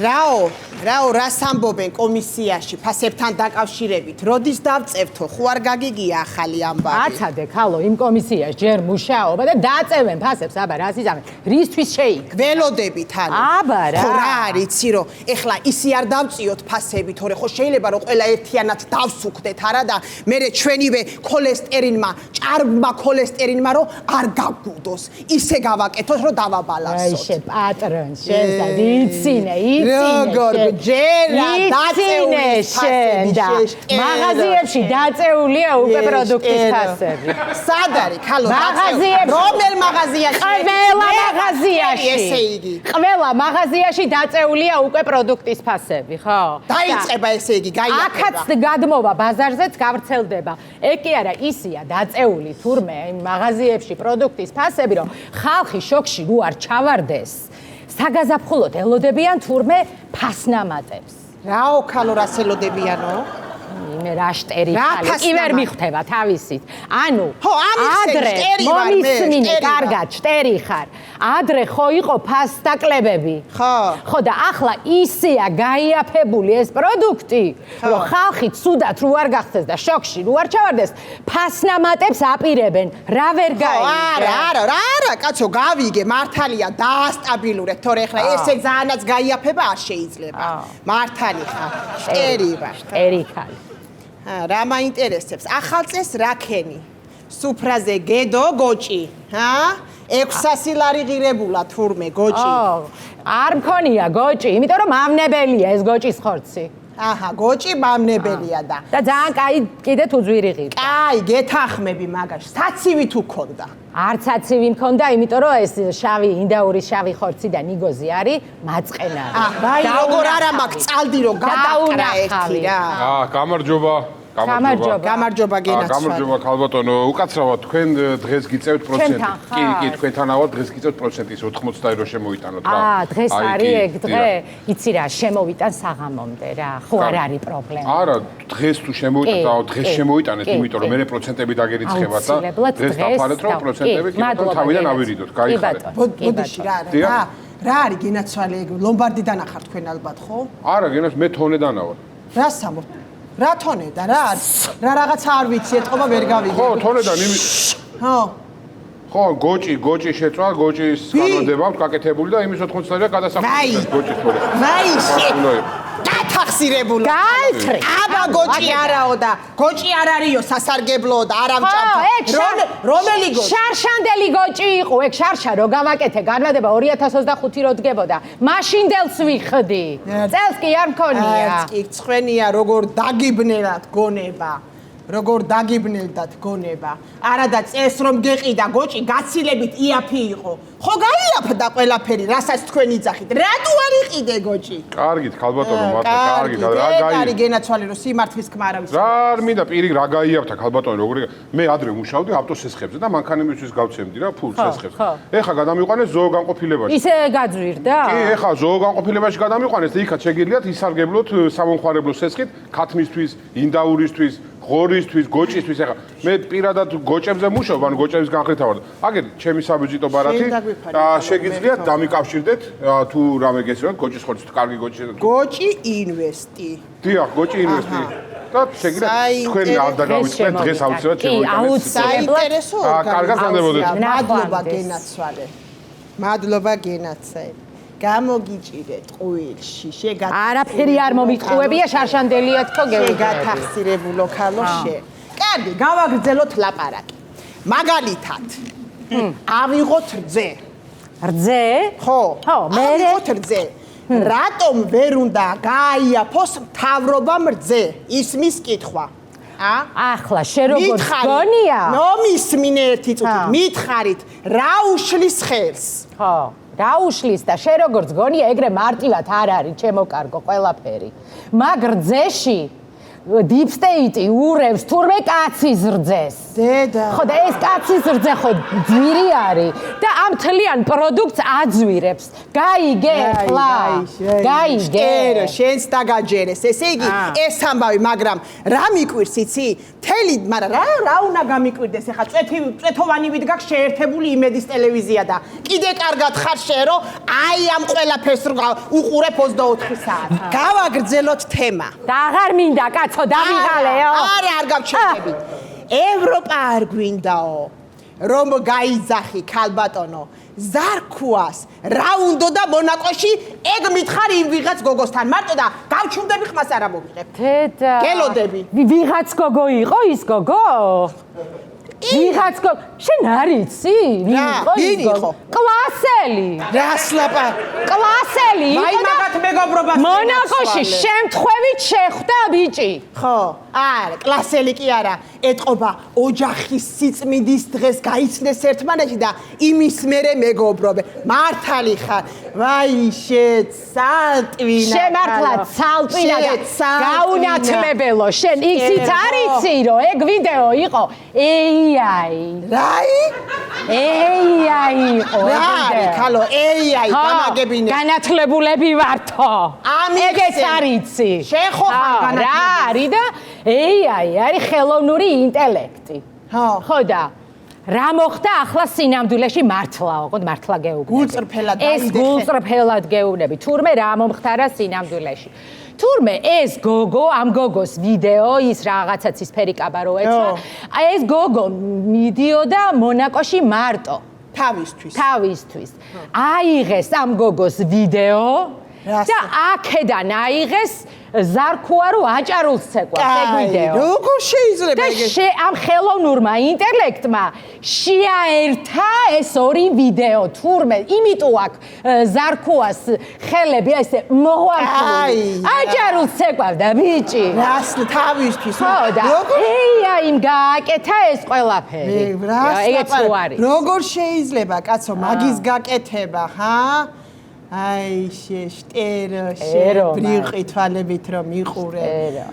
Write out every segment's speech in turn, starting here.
რაო რას ამბობენ კომისიაში ფასებთან დაკავშირებით როდის დავწევთო ხო არ გაგიგია ახალი ამბავი აცადე ხალო იმ კომისიაში ჯერ მუშაობა და დაწევენ ფასებს აბა რას იზამენ რისთვის შეიქ ველოდებით ანუ აბა რა ხო რა არის იცი რომ ეხლა ისი არ დავწიოთ ფასები თორე ხო შეიძლება რომ ყველა ერთიანად დავსუქდეთ არა და მე ჩვენივე ქოლესტერინმა ჭარბმა ქოლესტერინმა რომ არ გაგვდოს ისე გავაკეთოთ რომ დავაბალანსოთ აი შე პატრონ შენ იცინე როგორ ჯერა დაწეული ფასები მაღაზიებში დაწეულია უკვე პროდუქტის ფასები სად არის ხალო მაღაზიებში რომელ მაღაზიაში ყველა მაღაზიაში ესე იგი ყველა მაღაზიაში დაწეულია უკვე პროდუქტის ფასები ხო დაიწყება ესე იგი გაიაფება აქაც გადმოვა ბაზარზეც გავრცელდება ეგ კი არა ისია დაწეული თურმე იმ მაღაზიებში პროდუქტის ფასები რომ ხალხი შოქში რო არ ჩავარდეს საგაზაფხულოდ ელოდებიან თურმე ფასნამატებს რაო ხალო რას ელოდებიანო იმე რა შტერი ხალი კი ვერ მიხვდება თავისით ანუ ხო ამის შტერი ვარ მე მომისმინე კარგად შტერი ხარ ადრე ხო იყო ფასდაკლებები ხო და ახლა ისეა გაიაფებული ეს პროდუქტი რომ ხალხი ცუდად რო არ გახდეს და შოქში რო არ ჩავარდეს ფასნამატებს აპირებენ რა ვერ გაიგე არა კაცო გავიგე მართალია დაასტაბილურეთ თორე ახლა ესე ძალიანაც გაიაფება არ შეიძლება მართალი ხარ შტერი ვარ შტერი ხალი რა მაინტერესებს ახალ წელს რაქენი სუფრაზე გედო გოჭი 600 ლარი ღირებულა თურმე გოჭი არ მქონია გოჭი იმიტომ რომ მავნებელია ეს გოჭის ხორცი აჰა გოჭი მავნებელია და ძალიან კაი კიდე თუ ძვირი ღირდა კაი გეთანხმები მაგაში საცივი თუ ქონდა არც საცივი მქონდა იმიტომ რომ ეს შავი ინდაურის შავი ხორცი და ნიგოზი არის მაწყენარი და როგორ არა მაქვს წალდი რომ გადაყრა ერთი რა გამარჯობა გამარჯობა გენაცვალე გამარჯობა ხალბატონო უკაცრავად თქვენ დღეს გიწევთ პროცენტი კი თქვენთანავად დღეს გიწევთ პროცენტის 80 რო შემოიტანოთ რა დღეს არის ეგ დღე იცი რა შემოვიტან საღამომდე რა ხო არ არის პრობლემა არა დღეს თუ შემოიტანეთ დღეს შემოიტანეთ იმიტომ რომ მე პროცენტები დაგერიცხებათ და დღეს დაფარეთ რომ პროცენტები თავიდან ავირიდოთ გაიხარეთ ბოდიში რა არის გენაცვალე ლომბარდიდან ახარ თქვენ ალბათ ხო არა გენაც მე თონედანა ვარ რა სამო რა თონე და რა არის რა რაღაცა არ ვიცი ეთყობა ვერ გავიგე ხო თონედან ხო გოჭი შეწვა გოჭის განმეორება გაკეთებული და იმის 80 ლარია გადასახადებს გოჭის თორე გათახსირებული გაიცრი აბა გოჭი არაო და გოჭი არ არისო სასარგებლო და არავჭაფა რომელი გოჭი შარშანდელი გოჭი იყო ეგ შარშა რო გავაკეთე განმეორება 2025 რო დგებოდა მაშინდელს ვიხდი წელს კი არ მქონია კი ცხენია როგორ დაგიბნელად გონება როგორ დაგიბნელდათ გონება არა და წეს რომ გეყიდა გოჭი გაცილებით იაფი იყო ხო გაიაფდა ყველაფერი რასაც თქვენ იძახით რატო არ იყიდე გოჭი კარგით ხალბატონო მართლა კარგით რა გაი გენაცვალე რომ სიმართლის ხმა არავის რა არ მინდა პირი რა გაიაფთა ხალბატონო როგორი მე ადრე მუშაობდი ავტოსესხებზე და მანქანებისთვის გავცემდი რა ფულს სესხებს ეხა გადამიყვანეს ზოოგანყოფილებაში ისე გაძვირდა კი ეხა ზოოგანყოფილებაში გადამიყვანეს და იქაც შეგიძლიათ ისარგებლოთ სამომხმარებლო სესხით ქათმისთვის ინდაურისთვის ღორისთვის, გოჭისთვის, ახლა მე პირადად გოჭებზე მუშაობ, ანუ გოჭების განხრით ავარ. აგერ ჩემი საბიუჯეტო ბარათი შეგიძლიათ დამიკავშირდეთ თუ რამე გესურვებთ გოჭის ხორცით, კარგი გოჭი. გოჭი ინვესტი. დიახ, გოჭი ინვესტი. და შეგიძლიათ თქვენ არ დაგავიწყდეთ დღეს აუცილებლად შემოიტანეთ. საინტერესო კარგად განდებოდეთ. მადლობა გენაცვალე. მადლობა გენაცვალე. გამოგიჭირეთ ყუილში არაფერი არ მომიწუებია შარშანდელიათ ხო გათახსირებულო ხალოშე კარგი გავაგრძელოთ ლაპარაკი მაგალითად ავიღოთ რძე ხო მე ავიღოთ რძე რატომ ვერ უნდა გააიაფოს მთავრობამ რძე ისმის კითხვა ახლა შე როგორც გონია მომისმინე ერთი წუთი მითხარით რა უშლის ხელს ხო რა უშლის და შე როგორც გონია ეგრე მარტივად არ არის ჩემო კარგო ყველაფერი მაგ რძეში დიპსტეიტი ურევს თურმე კაცის რძეს დედა. ხო და ეს კაცის რძე ხო ძვირი არის და ამ თლიან პროდუქტს აძვირებს. გაიგე ხლა. გაიგე. შენს დაგაჯერეს. ესე იგი ეს ამბავი, მაგრამ რა მიკვირს იცი? თელი, მაგრამ რა უნდა გამიკვირდეს ახლა წვეთოვანი ვით გაქვს შეერთებული იმედის ტელევიზია და კიდე კარგად ხარ შენ რომ აი ამ ყველაფერს უყურებ 24 საათი. გავაგრძელოთ თემა. და აღარ მინდა კაცო დავიღალეო. არა არ გავჩერდები. ევროპა არ გვინდაო რომ გაიძახი ქალბატონო ზარქუას რა უნდა და მონაკოში ეგ მითხარ იმ ვიღაც გოგოსთან მარტო და გავჩუმდები ხმას არ ამოვიღებ. დედა. გელოდები. ვიღაც გოგო იყო ის გოგო? ვიღაც გოგო შენ არ იცი? ვინ იყო? კლასელი. რას ლაპა? კლასელი. ვაი მაგათ მეგობრობას. მონაკოში შემთხვევით შეხვდა ბიჭი. ხო, არა, კლასელი კი არა. ეტყობა ოჯახის სიწმინდის დღეს გაიცნეს ერთმანეთში და იმის მერე მეგობრობე. მართალი ხარ. ვაი შეცალტვინა. შემართლა ცალტვინა და გაუნათლებელო. შენ იცით არ იცი რომ ეგ ვიდეო იყო AI. რაი? AI იყო ეგ ვიდეო. ხალო, AI გამაგებინე. განათლებულები ვართო. ეგეც არ იცი. შენ ხო ხარ განათლებული? რა არის და AI არის ხელოვნური ინტელექტი. ხო და რა მოხდა ახლა სინამდვილეში მართლა, ოღონდ მართლა გეუბნები. გულწრფელად ეს გულწრფელად გეუბნები. თურმე რა მომხდარა სინამდვილეში. თურმე ეს გოგო, ამ გოგოს ვიდეო, ის რაღაცა ცისფერი კაბა რო ეცვა, ეს გოგო მიდიოდა მონაკოში მარტო. თავისთვის. აიღეს ამ გოგოს ვიდეო და აქედან აიღეს ზარქუა რო აჭარულს ცეკვას ეგ ვიდეო. როგორ შეიძლება ეგ? და ამ ხელოვნურმა ინტელექტმა შეაერთა ეს ორი ვიდეო. თურმე იმიტომ აქ ზარქუას ხელები ესე მოღვაწლული. აჭარულს ცეკვავდა ბიჭი. რას თავისთვის? ხო და AI-იმ გააკეთა ეს ყველაფერი. ეგეც რო არის. როგორ შეიძლება კაცო მაგის გაკეთება, ხა? აი შტერო ბრიყვი თვალებით რომ მიყურე.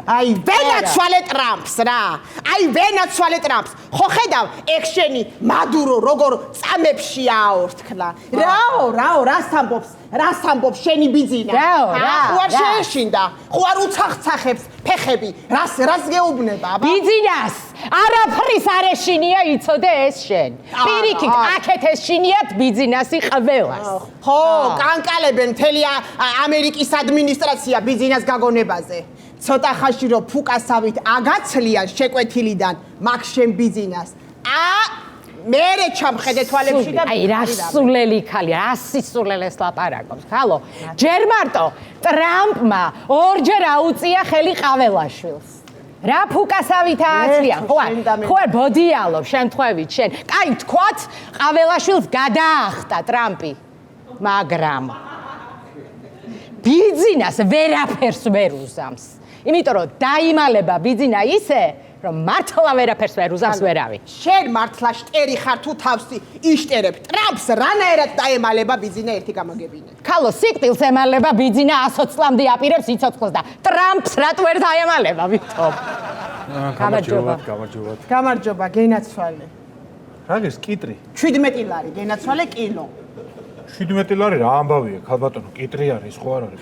აი ვენაცვალე ტრამპს რა. აი ვენაცვალე ტრამპს. ხო ხედავ ექშენი მადურო როგორ წამებში აორთქლა. რაო რას ამბობს შენი ბიძინა? ხო არ შეეშინდა. ხო არ უცახცახებს ფეხები. რას გეუბნება აბა? ბიძინას არაფრის არ ეშინია იცოდე ეს შენ. პირიქით აქეთ ეშინიათ ბიძინასი ყველას. ხო კანკალებენ მთელი ამერიკის ადმინისტრაცია ბიძინას გაგონებაზე. ცოტა ხანში რომ ფუკასავით აგაცლიან შეკვეთილიდან მაგ შენ ბიძინას. მერე ჩამხედე თვალებში და აი რა სულელი ქალი, რა სისულელეს ლაპარაკობს. ხალო, ჯერ მარტო ტრამპმა ორჯერ აუწია ხელი ყაველაშვილს. რა ფუკასავით ააცლიან? ხო არ ბოდიალობ შემთხვევით შენ. კაი თქვათ ყაველაშვილს გადაახტა ტრამპი. მაგრამ ბიძინას ვერაფერს ვერ უზამს. იმიტომ რომ დაიმალება ბიძინა ისე რომ მართლა ვერაფერს ვერ უზამს ვერავი. შენ მართლა შტერი ხარ თუ თავსი იშტერებ. ტრამპს რანაირად დაემალება ბიძინა ერთი გამოგებინე. ხალო სიკვდილს ემალება ბიძინა 120 წლამდე აპირებს სიცოცხლეს და ტრამპს რატო ვერ დაემალება ვიქტორ? გამარჯობა გენაცვალე. რა გეს კიტრი? 17 ლარი გენაცვალე კილო. 17 ლარი რა ამბავია, ქალბატონო, კიტრი არის, ხო არ არის?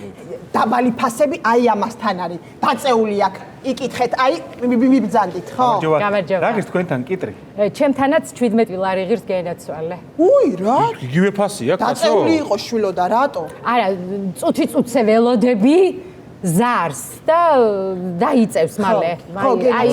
დაბალი ფასები აი ამასთან არის. დაწეული აქ იკითხეთ, აი მიბძანდით, ხო? გამარჯობა. რა გეს თქვენთან კიტრი? ჩემთანაც 17 ლარი ღირს გენაცვალე. უი რა? იგივე ფასია, კაცო? დაწეული იყო შვილო და რატო? არა, წუთი-წუთზე ველოდები ზარს და დაიწევს მალე. აი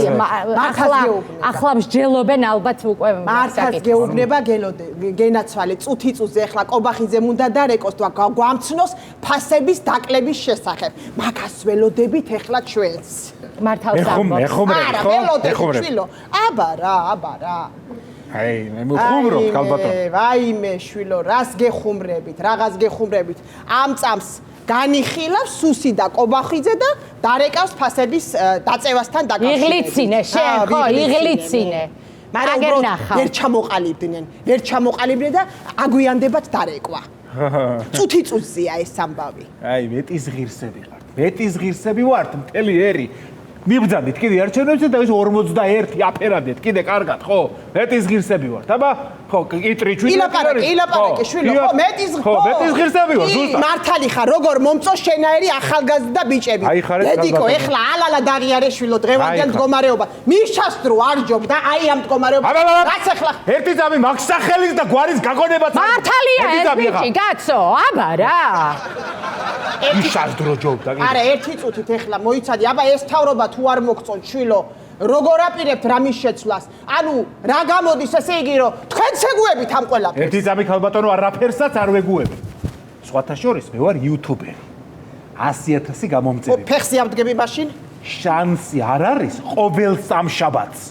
ახლა მსჯელობენ ალბათ უკვე მართაც გეუბნება გენაცვალე წუთი-წუთზე ახლა კობახიძემ უნდა დარეკოს და გვამცნოს ფასების დაკლების შესახებ. მაგას ველოდებით ახლა ჩვენს. მართავს ამბობს. არა, ველოდებით შვილო. აბა რა. აი, მე მიხუმრობ ქალბატონო. ვაიმე შვილო, რას გეხუმრებით, რაღაც გეხუმრებით. ამ წამს განიხილავს სუსი და კობახიძე და დარეკავს ფასების დაწევასთან დაკავშირებით. იღლიცინე შენ, ხო, იღლიცინე. მაგრამ ვერ ჩამოყალიბდნენ და აგვიანდებათ დარეკვა. წუთი-წუთზეა ეს ამბავი. აი, მეტის ღირსები ვართ. მეტის ღირსები ვართ მთელი ერი. მიბძანდით კიდე არჩევნებზე და ეს 41 აფერადეთ კიდე კარგად ხო? მეტის ღირსები ვართ, აბა? ხო, კიტრი ჩვენი. ილაპარაკე შვილო, ხო, მეტის ხო, მეტის ღირსები ვარ, ზუსტად. მართალი ხარ, როგორ მომწო შენაერი ახალგაზრდა ბიჭები. დედიკო, ეხლა ალალა დაღიარე შვილო, დღევანდელ მდგომარეობა. მიშას დრო არ ჯობ და აი ამ მდგომარეობა. რაც ეხლა ერთი ძამი მაგ სახელის და გვარის გაგონებაც მართალია ეს ბიჭი, კაცო, აბა რა. მიშას დრო ჯობდა. არა, ერთი წუთით ეხლა მოიცადი, აბა ეს თავრობა თუ არ მოგწონთ შვილო, როგორ აპირებთ რამის შეცვლას? ანუ რა გამოდის ესე იგი, რომ თქვენც ეგუებით ამ ყველაფერს? ერთი ძამი ქალბატონო არაფერსაც არ ვეგუები. სხვათა შორის მე ვარ იუთუბერი. 100,000 გამომწერი. ფეხზე ავდგები მაშინ? შანსი არ არის ყოველ სამშაბათს.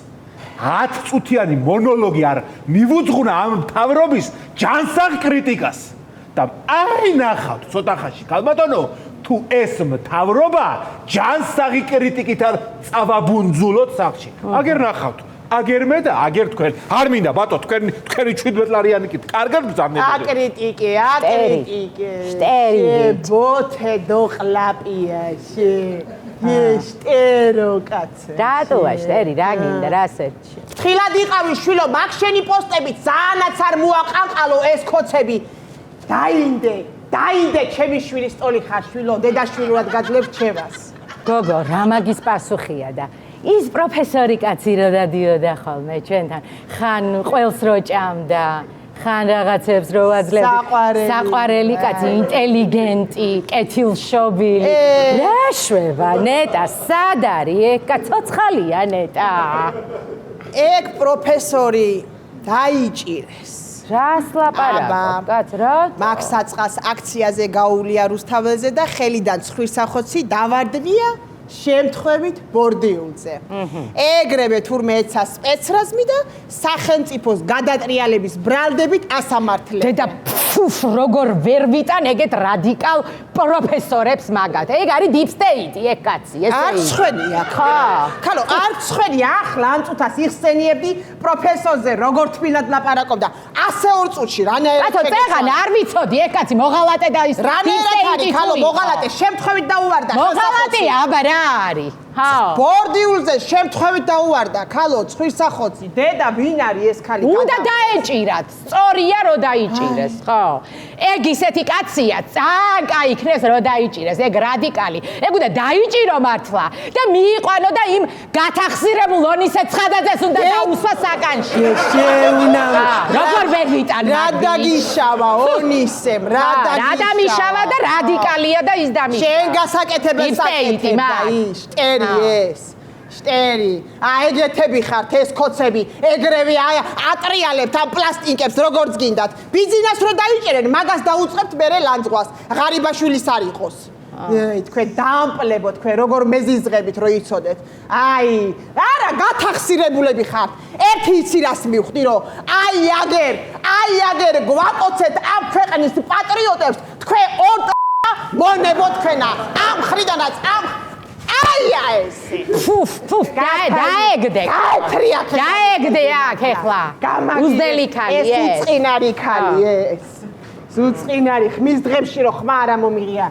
10 წუთიანი მონოლოგი არ მივუძღვნა ამ თავრობის ჯანსაღ კრიტიკას. და აი ნახავთ ცოტა ხანში ქალბატონო თუ ეს მთავრობა ჯანსაღი კრიტიკით არ წავაბუნძულოთ სახლში. აგერ ნახავთ, აგერ მე და აგერ თქვენ. არ მინდა ბატო თქვენი 17 ლარიანი კი კარგად ბრძანებოდი. აკრიტიკე. შტერი. ბოთე დოყლაპიაში. შტერო კაცო. რატოა შტერი, რა გინდა, რა სერჩი? თხილად იყავი შვილო, მაგ შენი პოსტებით ძალიანაც არ მოაყანყალო ეს კოცები. დაინდე ჩემი შვილის ტოლი ხარ შვილო, დედაშვილურად გაძლევ რჩევას. გოგო, რა მაგის პასუხია და ის პროფესორი კაცი რო დადიოდა ხოლმე ჩვენთან, ხან ყველს რო ჭამდა, ხან რაღაცებს რო აძლევდა. საყვარელი კაცი, ინტელიგენტი, კეთილშობილი. რა შვება, ნეტა, სად არის ეგ კაცოცხალია ნეტა? ეგ პროფესორი დაიჭირეს. რას ლაპარაკობ, კაც რა? მაგ საწყას აქციაზე გაუვლია რუსთაველზე და ხელიდან ცხვირსახოცი დავარდნია შემთხვევით ბორდიულზე. ეგრევე თურმე ეცა სპეცრაზმი და სახელმწიფოს გადატრიალების ბრალდებით ასამართლებს. დედა ფუფ, როგორ ვერ ვიტან ეგეთ რადიკალ პროფესორებს მაგათ. ეგ არის deep state, ეგ კაცი, ესე იგი. არ ცხენია. ხო. ხალო, არ ცხენია, ახლა ამ წუთას იხსენიებდი პროფესორზე როგორ თბილად ლაპარაკობდა. 100 წუთში რანაირად კაცო, წეღან არ ვიცოდი, ეგ კაცი მოღალატე და ის რანაირად არის, ხალო, მოღალატე, შემთხვევით დაუვარდა. მოღალატე, აბა რა არის? ჰაო. ბორდიულზე შემთხვევით დაუვარდა, ხალო, ცხვირსახოცი. დედა ვინ არის ეს ქალი? უნდა დაეჭირათ, სწორია რო დაიჭირეს, ხო? ეგ ისეთი კაცია, ძალიან კაი იქნეს რო დაიჭირეს, ეგ რადიკალი. ეგ უნდა დაიჭირო მართლა და მიიყვანო და იმ გათახსირებულ ონისე ცხადაძეს უნდა დაუსვა საკანში. შეუნავ. როგორ ვერ ვიტან? რა დაგიშავა ონისემ, რა დამიშავა და რადიკალია და ის დამიშავა. შენ გასაკეთებელს აკეთებდა ის, შტერი ეს. შტერი, ეგეთები ხართ ეს კოცები, ეგრევე ატრიალებთ ამ პლასტიკებს როგორც გინდათ. ბიზნეს რო დაიჭერენ, მაგას დაუწყებთ მერე ლანძღვას. ღარიბაშვილის არ იყოს. თქვენ დაამპლებო, თქვენ როგორ მეზიზღებით რო იცოდეთ. არა, გათახსირებულები ხართ. ერთი იცი რას მივხვდი, რომ აგერ გვაკოცეთ ამ ქვეყნის პატრიოტებს, თქვენ ორ მონებო თქვენა. ამ ხრიდანაც ამ ფუფ, დაეგდე. დაეგდე აქ ეხლა. უზდელი ქალი ეს. ეს უწყინარი ქალი ეს. უწყინარი ხმის დღებში რო ხმა არ მომიღია.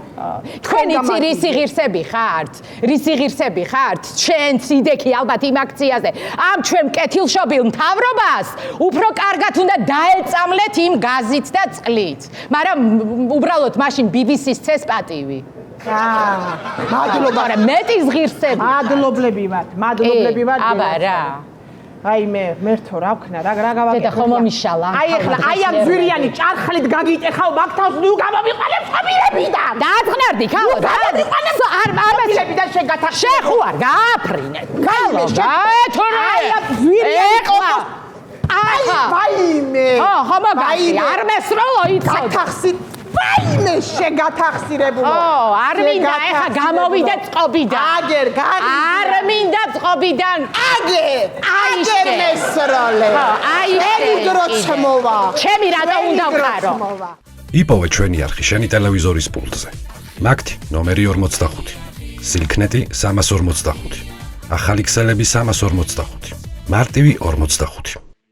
თქვენ იცი რისი ღირსები ხართ? რისი ღირსები ხართ? ჩვენ ციდექი ალბათ იმ აქციაზე. ამ ჩვენ კეთილშობილ მთავრობას უფრო კარგად უნდა დაეწამლეთ იმ გაზით და წყლით. მაგრამ უბრალოდ მაშინ BBC-ს წეს პატივი. მადლობა. მეტის ღირსები. მადლობლები ვართ. აბა რა. მე თო რა ვქნა, რა გავაკეთე. და ხომ მომიშალა. ეხლა ამ ზვირიანი ჭარხალით გაგიტეხავ მაგ თავს ნუ გამომიყალებ ხმილებიდან. დააწყნარდი, ხალო, გამომიყალებ ხმილებიდან შეგათახ. შეხუარ, გააფრინე. ხალო, გაეთორე. ამ ზვირიანი ვაიმე. ხო, მაგარი, არ მესროლო იცოდე. გათახსი ვაიმე შეგათახსირებულო. არ მინდა ეხა გამოვიდე წყობიდან. არ მინდა წყობიდან. აგერ მესროლე. შენი დროც მოვა. ჩემი რატო უნდა ვყარო? იპოვე ჩვენი არხი შენი ტელევიზორის პულტზე. მაგთი ნომერი 45. სილქნეტი 345. ახალი ქსელები 345. მარტივი 45.